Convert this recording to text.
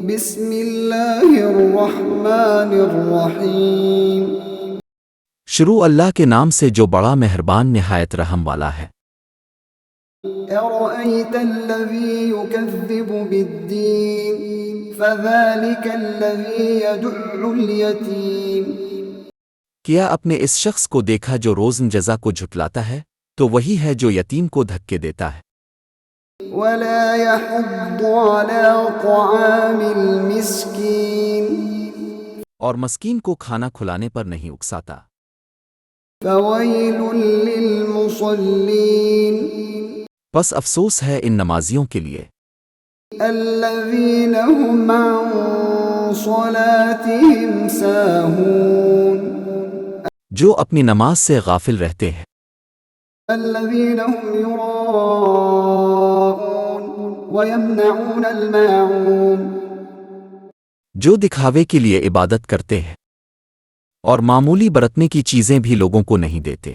بسم اللہ الرحمن الرحیم شروع اللہ کے نام سے جو بڑا مہربان نہایت رحم والا ہے۔ أرأيت الذي يكذب بالدين فذلك الذي يدع اليتيم کیا اپنے اس شخص کو دیکھا جو روزن جزا کو جھٹلاتا ہے؟ تو وہی ہے جو یتیم کو دھکے دیتا ہے ولا يحض على طعام المسكين اور مسکین کو کھانا کھلانے پر نہیں اکساتا۔ فويل للمصلين بس افسوس ہے ان نمازیوں کے لیے الذين هم عن صلاتهم ساهون جو اپنی نماز سے غافل رہتے ہیں، الذين هم يراءون ويمنعون الماعون جو دکھاوے کے لیے عبادت کرتے ہیں اور معمولی برتنے کی چیزیں بھی لوگوں کو نہیں دیتے۔